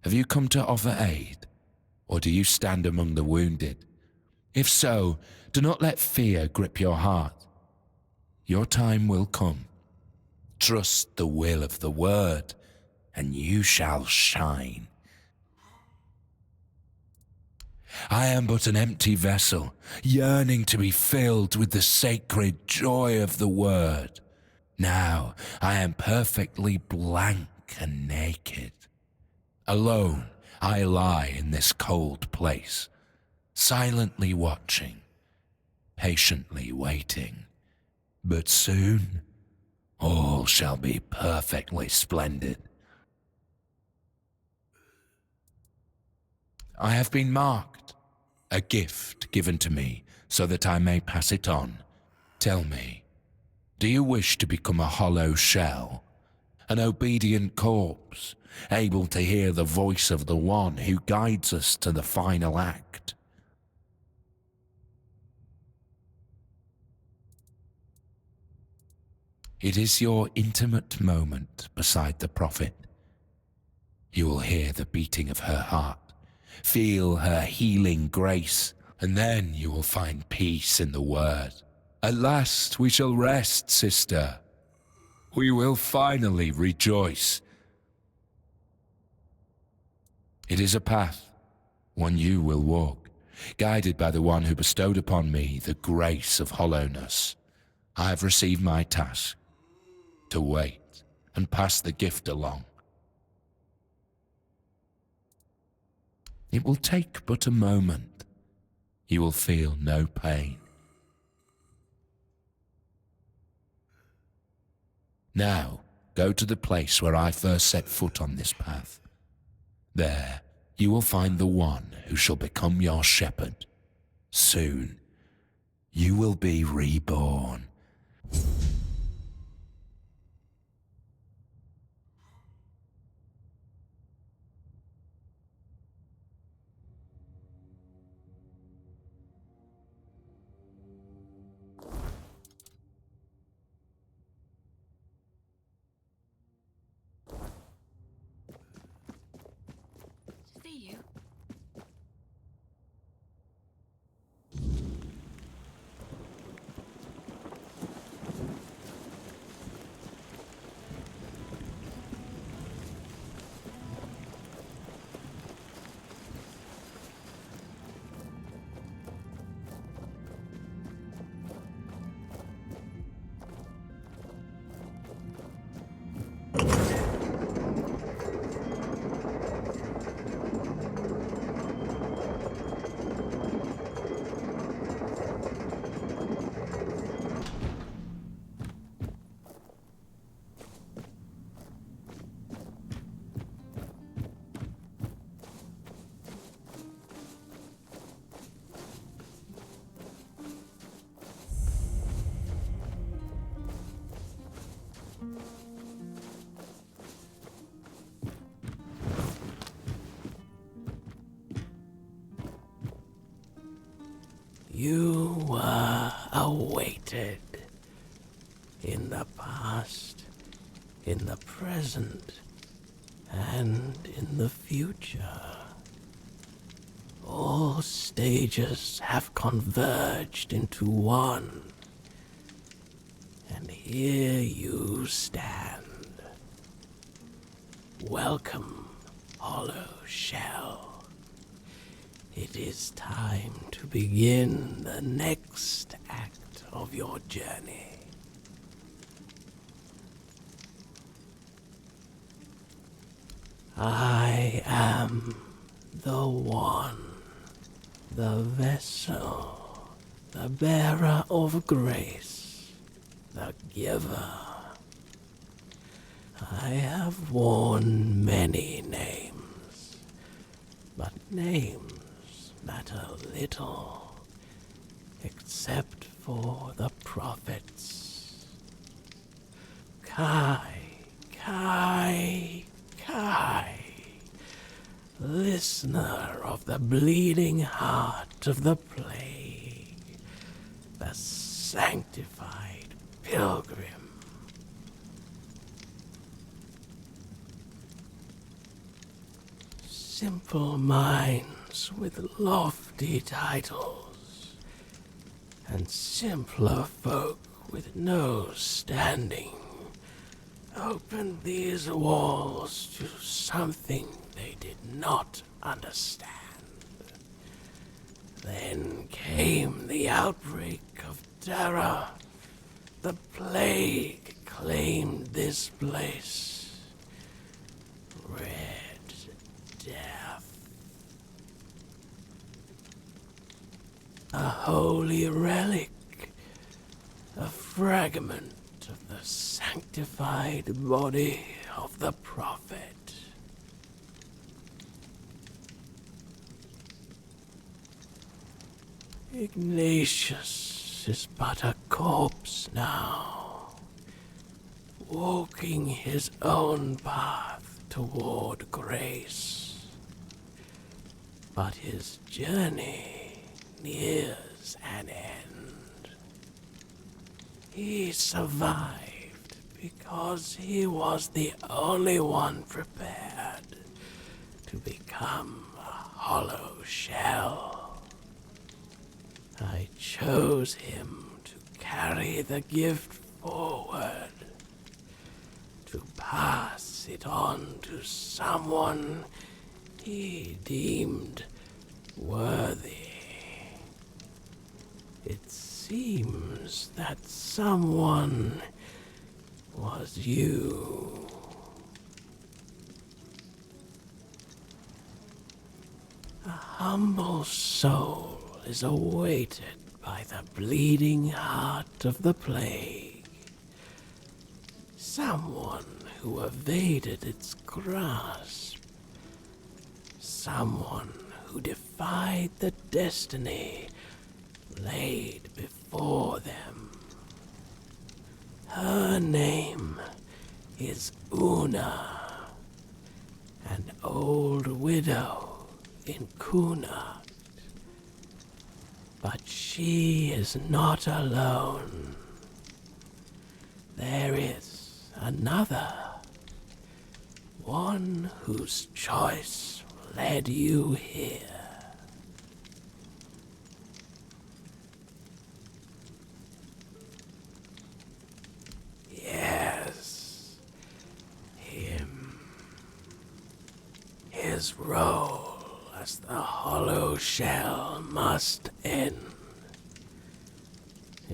Have you come to offer aid, or do you stand among the wounded? If so, do not let fear grip your heart. Your time will come. Trust the will of the word, and you shall shine. I am but an empty vessel, yearning to be filled with the sacred joy of the word. Now I am perfectly blank and naked. Alone I lie in this cold place, silently watching, patiently waiting. But soon all shall be perfectly splendid. I have been marked, a gift given to me so that I may pass it on. Tell me, do you wish to become a hollow shell, an obedient corpse, able to hear the voice of the one who guides us to the final act? It is your intimate moment beside the prophet. You will hear the beating of her heart, feel her healing grace, and then you will find peace in the word. At last we shall rest, sister. We will finally rejoice. It is a path, one you will walk, guided by the one who bestowed upon me the grace of hollowness. I have received my task, to wait and pass the gift along. It will take but a moment. You will feel no pain. Now, go to the place where I first set foot on this path. There, you will find the one who shall become your shepherd. Soon, you will be reborn. You were awaited in the past, in the present, and in the future. All stages have converged into one, and here you stand. Welcome, hollow shell. It is time to begin the next act of your journey. I am the one, the vessel, the bearer of grace, the giver. I have worn many names, but names matter little, except for the prophets. Kai, Kai, Kai, listener of the bleeding heart of the plague, the sanctified pilgrim. simple minds with lofty titles, and simpler folk with no standing opened these walls to something they did not understand. Then came the outbreak of terror. The plague claimed this place. Red Death. A holy relic, a fragment of the sanctified body of the prophet. Ignatius is but a corpse now, walking his own path toward grace. But his journey nears an end. He survived because he was the only one prepared to become a hollow shell. I chose him to carry the gift forward, to pass it on to someone he deemed worthy. It seems that someone was you. A humble soul is awaited by the bleeding heart of the plague. Someone who evaded its grasp. Someone who defied the destiny laid before them. Her name is Una, an old widow in Cuanacht. But she is not alone. There is another, one whose choice led you here. Yes, him. His role as the hollow shell must end.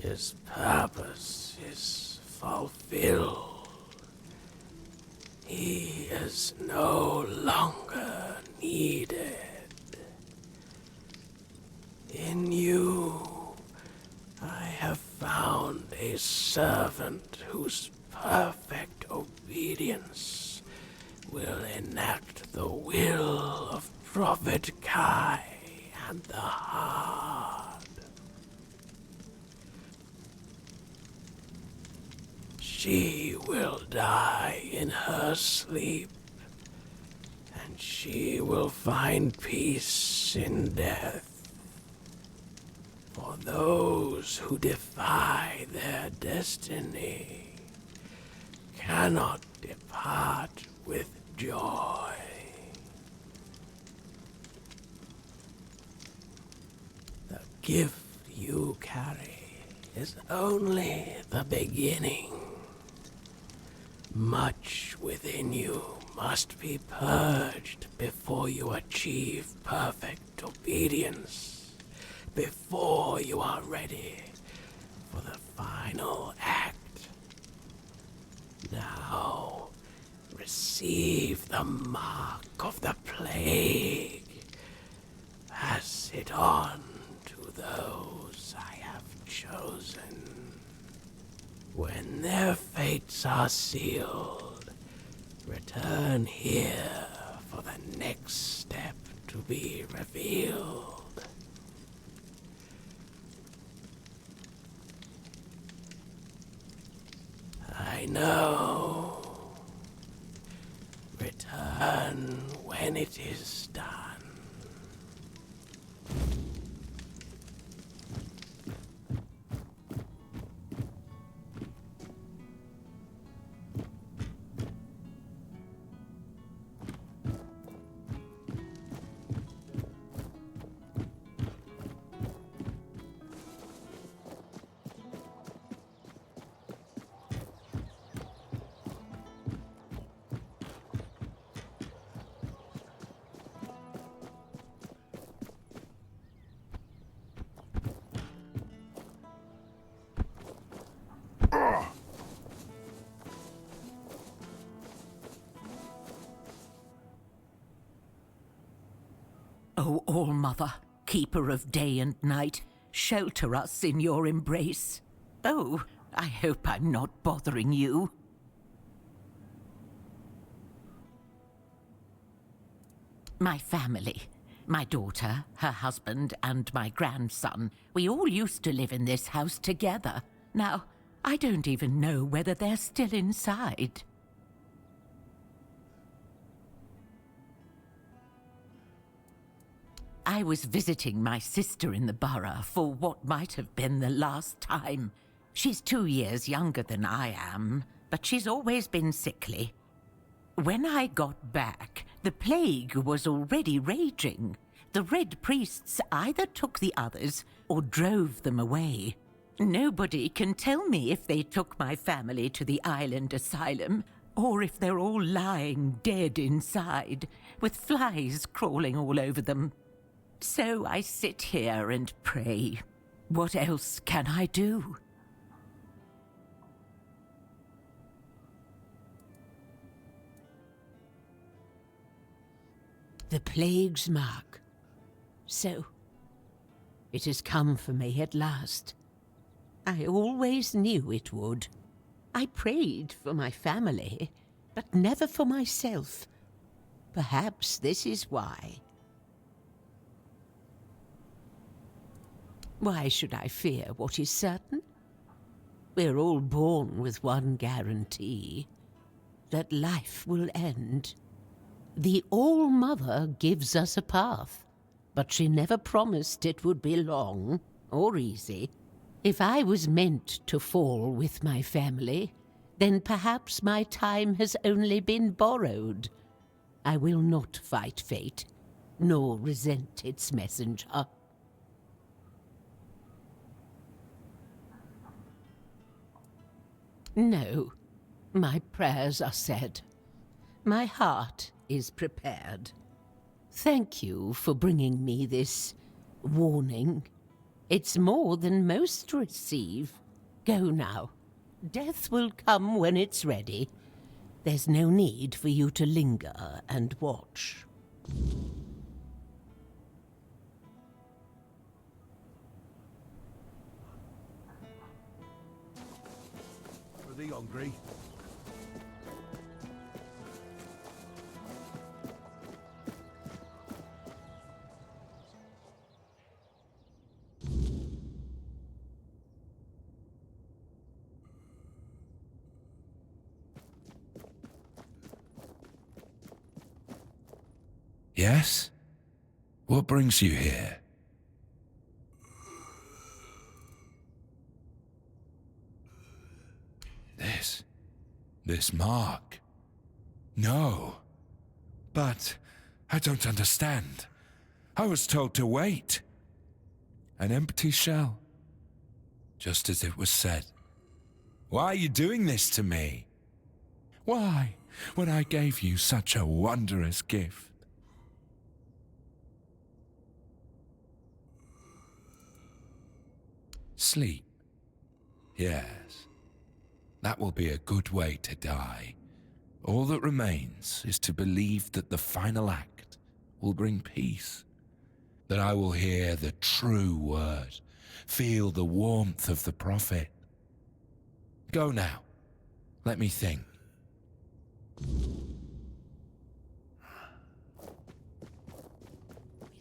His purpose is fulfilled. He is no longer needed. In you, I have found a servant whose perfect obedience will enact the will of Prophet Kai and the Hard. She will die in her sleep, and she will find peace in death. For those who defy their destiny cannot depart with joy. The gift you carry is only the beginning. Much within you must be purged before you achieve perfect obedience, before you are ready for the final act. Now, receive the mark of the plague. Pass it on to those I have chosen. When their fates are sealed, return here for the next step to be revealed. I know. Return when it is done. All-Mother, keeper of day and night, shelter us in your embrace. Oh, I hope I'm not bothering you. My family, my daughter, her husband, and my grandson, we all used to live in this house together. Now, I don't even know whether they're still inside. I was visiting my sister in the borough for what might have been the last time. She's 2 years younger than I am, but she's always been sickly. When I got back, the plague was already raging. The Red Priests either took the others or drove them away. Nobody can tell me if they took my family to the island asylum, or if they're all lying dead inside, with flies crawling all over them. So I sit here and pray. What else can I do? The plague's mark. So, it has come for me at last. I always knew it would. I prayed for my family, but never for myself. Perhaps this is why. Why should I fear what is certain? We're all born with one guarantee, that life will end. The All-Mother gives us a path, but she never promised it would be long or easy. If I was meant to fall with my family, then perhaps my time has only been borrowed. I will not fight fate, nor resent its messenger. No, my prayers are said. My heart is prepared. Thank you for bringing me this warning. It's more than most receive. Go now. Death will come when it's ready. There's no need for you to linger and watch. Are they hungry? Yes? What brings you here? This mark. No. But I don't understand. I was told to wait. An empty shell. Just as it was said. Why are you doing this to me? Why, when I gave you such a wondrous gift? Sleep. Yes. That will be a good way to die. All that remains is to believe that the final act will bring peace. That I will hear the true word, feel the warmth of the prophet. Go now. Let me think. It's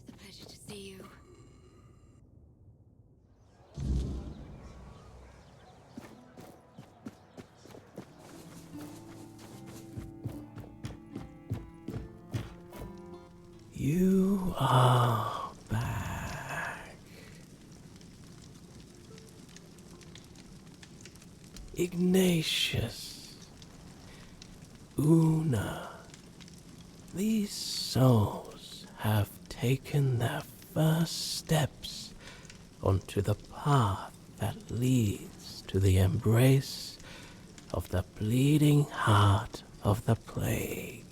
a pleasure to see you. You are back. Ignatius, Una, these souls have taken their first steps onto the path that leads to the embrace of the bleeding heart of the plague.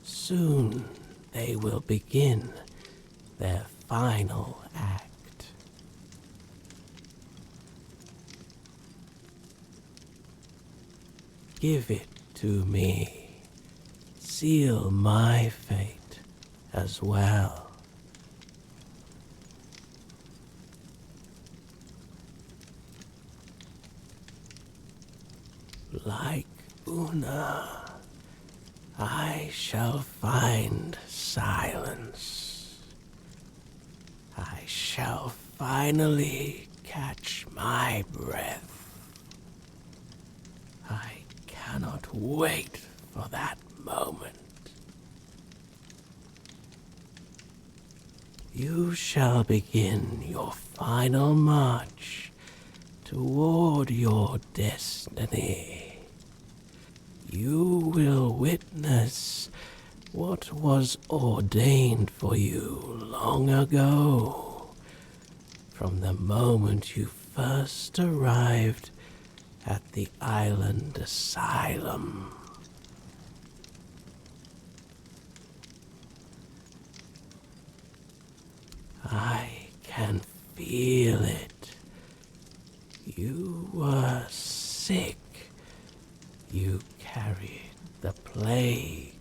Soon they will begin their final act. Give it to me. Seal my fate as well. like Una, I shall find silence. I shall finally catch my breath. I cannot wait for that moment. You shall begin your final march toward your destiny. You will witness what was ordained for you long ago, from the moment you first arrived at the island asylum. I can feel it. You were sick. You carried the plague.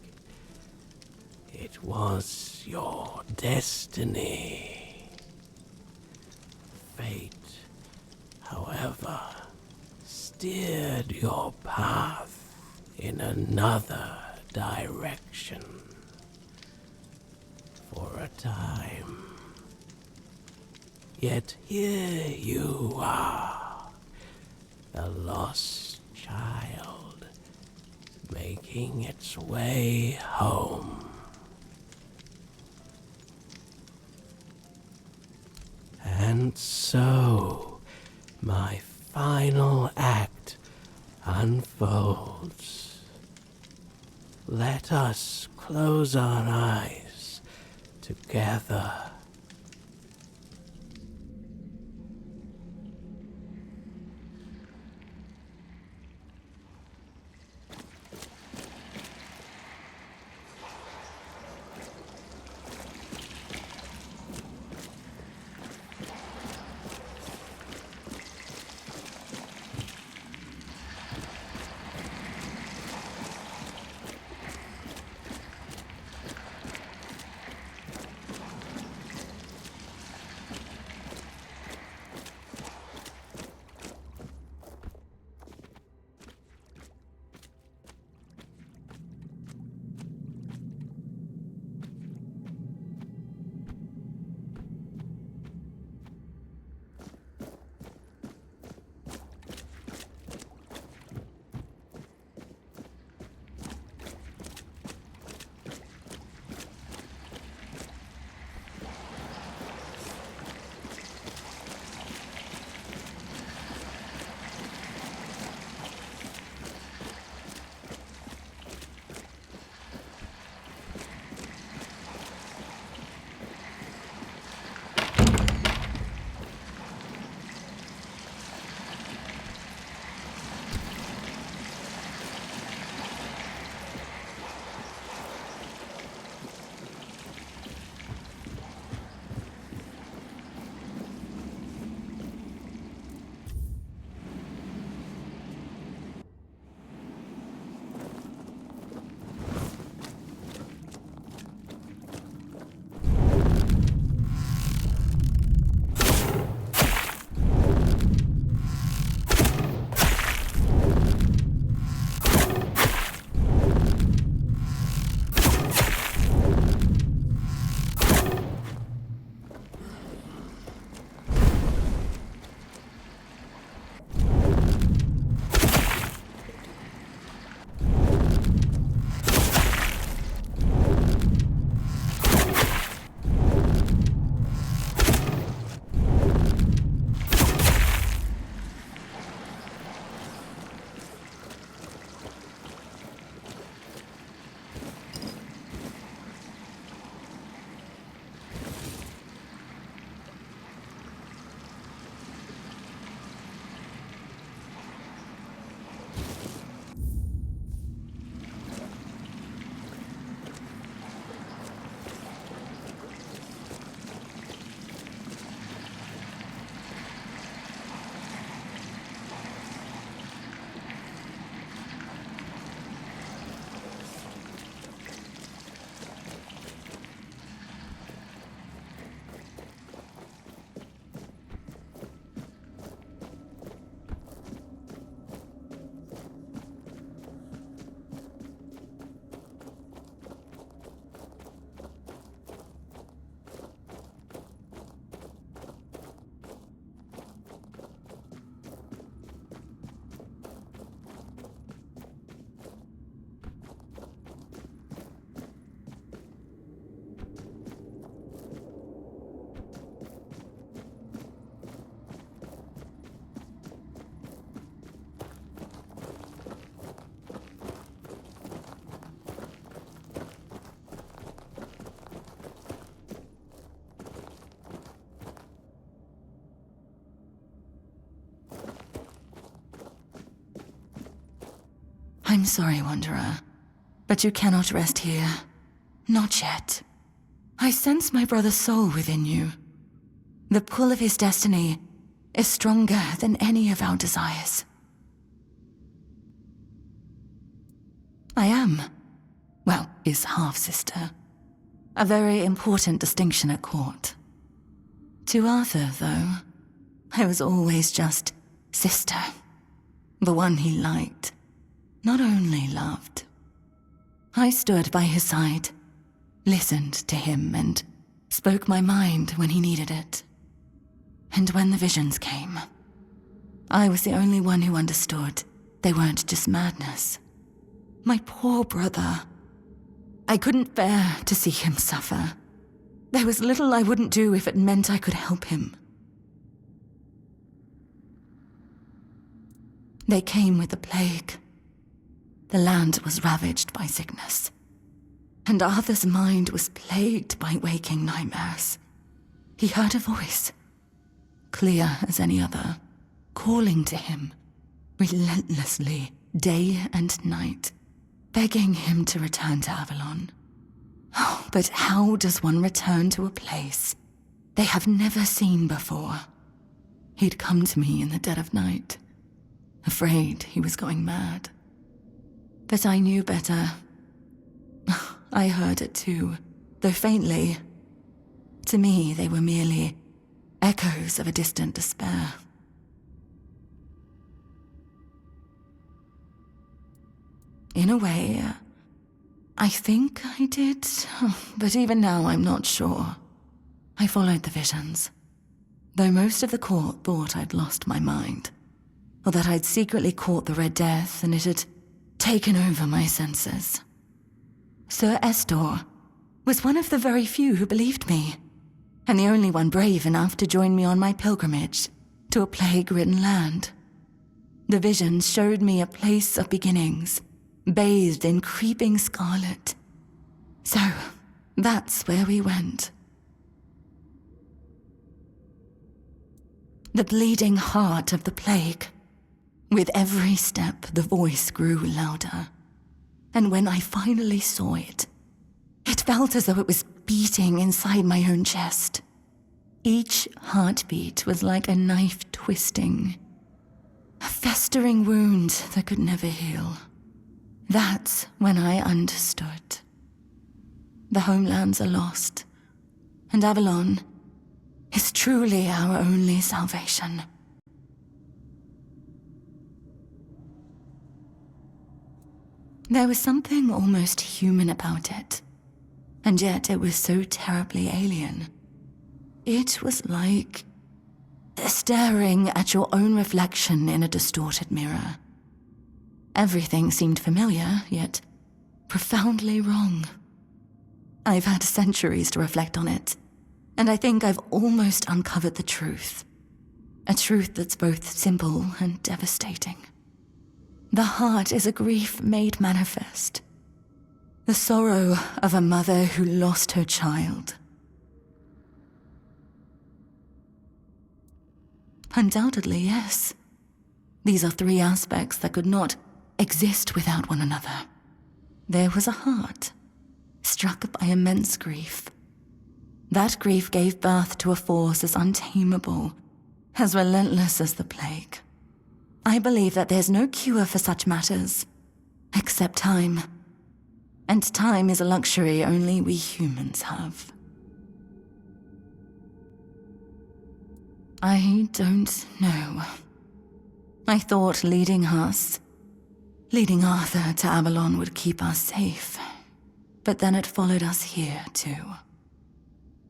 It was your destiny. Fate, however, steered your path in another direction. For a time. Yet here you are, the lost child, making its way home. And so, my final act unfolds. Let us close our eyes together. I'm sorry, Wanderer, but you cannot rest here. Not yet. I sense my brother's soul within you. The pull of his destiny is stronger than any of our desires. I am, well, his half-sister. A very important distinction at court. To Arthur, though, I was always just sister. The one he liked, not only loved. I stood by his side, listened to him, and spoke my mind when he needed it. And when the visions came, I was the only one who understood they weren't just madness. My poor brother. I couldn't bear to see him suffer. There was little I wouldn't do if it meant I could help him. They came with the plague. The land was ravaged by sickness, and Arthur's mind was plagued by waking nightmares. He heard a voice, clear as any other, calling to him, relentlessly, day and night, begging him to return to Avalon. Oh, but how does one return to a place they have never seen before? He'd come to me in the dead of night, afraid he was going mad. But I knew better. I heard it too, though faintly. To me, they were merely echoes of a distant despair. In a way, I think I did, but even now I'm not sure. I followed the visions, though most of the court thought I'd lost my mind, or that I'd secretly caught the Red Death and it had taken over my senses. Sir Estor was one of the very few who believed me, and the only one brave enough to join me on my pilgrimage to a plague-ridden land. The visions showed me a place of beginnings, bathed in creeping scarlet. So, that's where we went. The bleeding heart of the plague. With every step, the voice grew louder. And when I finally saw it, it felt as though it was beating inside my own chest. Each heartbeat was like a knife twisting, a festering wound that could never heal. That's when I understood. The homelands are lost, and Avalon is truly our only salvation. There was something almost human about it, and yet it was so terribly alien. It was like staring at your own reflection in a distorted mirror. Everything seemed familiar, yet profoundly wrong. I've had centuries to reflect on it, and I think I've almost uncovered the truth. A truth that's both simple and devastating. The heart is a grief made manifest. The sorrow of a mother who lost her child. Undoubtedly, yes. These are three aspects that could not exist without one another. There was a heart, struck by immense grief. That grief gave birth to a force as untamable, as relentless as the plague. I believe that there's no cure for such matters, except time. And time is a luxury only we humans have. I don't know. I thought leading Arthur to Avalon would keep us safe. But then it followed us here, too.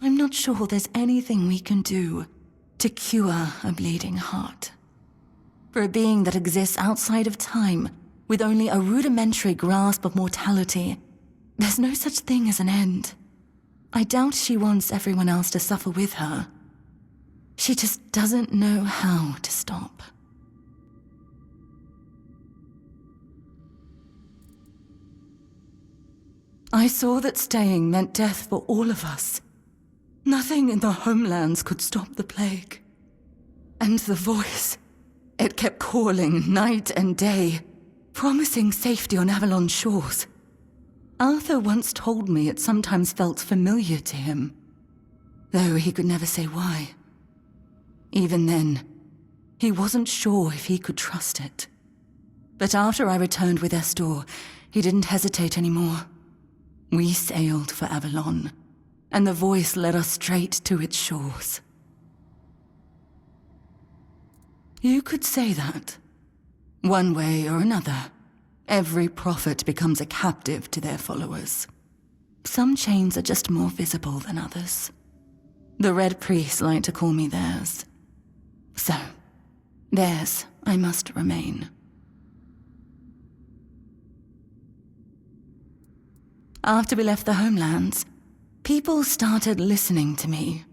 I'm not sure there's anything we can do to cure a bleeding heart. For a being that exists outside of time, with only a rudimentary grasp of mortality, there's no such thing as an end. I doubt she wants everyone else to suffer with her. She just doesn't know how to stop. I saw that staying meant death for all of us. Nothing in the homelands could stop the plague. And the voice, it kept calling night and day. promising safety on Avalon's shores. Arthur once told me it sometimes felt familiar to him, though he could never say why. Even then, he wasn't sure if he could trust it. But after I returned with Estor, he didn't hesitate anymore. We sailed for Avalon, and the voice led us straight to its shores. You could say that. One way or another, every prophet becomes a captive to their followers. Some chains are just more visible than others. The Red Priests like to call me theirs. So, theirs I must remain. After we left the homelands, people started listening to me.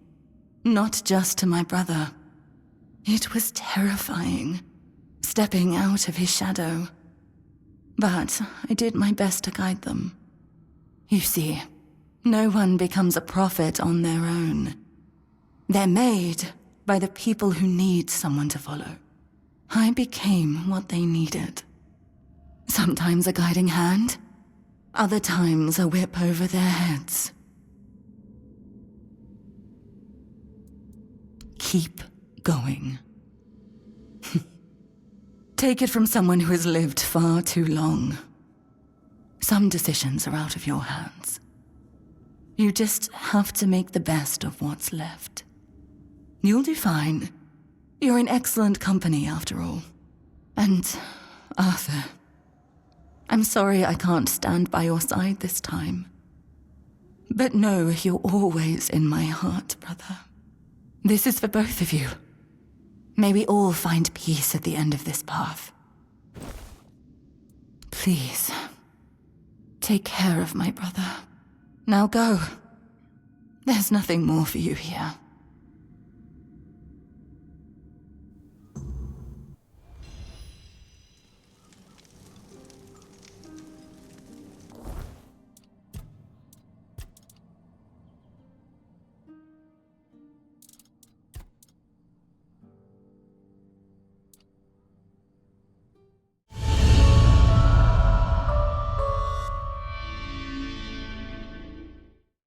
Not just to my brother. It was terrifying, stepping out of his shadow. But I did my best to guide them. You see, no one becomes a prophet on their own. They're made by the people who need someone to follow. I became what they needed. Sometimes a guiding hand, other times a whip over their heads. Keep going. Take it from someone who has lived far too long. Some decisions are out of your hands. You just have to make the best of what's left. You'll do fine. You're in excellent company, after all. And, Arthur, I'm sorry I can't stand by your side this time. But know you're always in my heart, brother. This is for both of you. May we all find peace at the end of this path. Please, take care of my brother. Now go. There's nothing more for you here.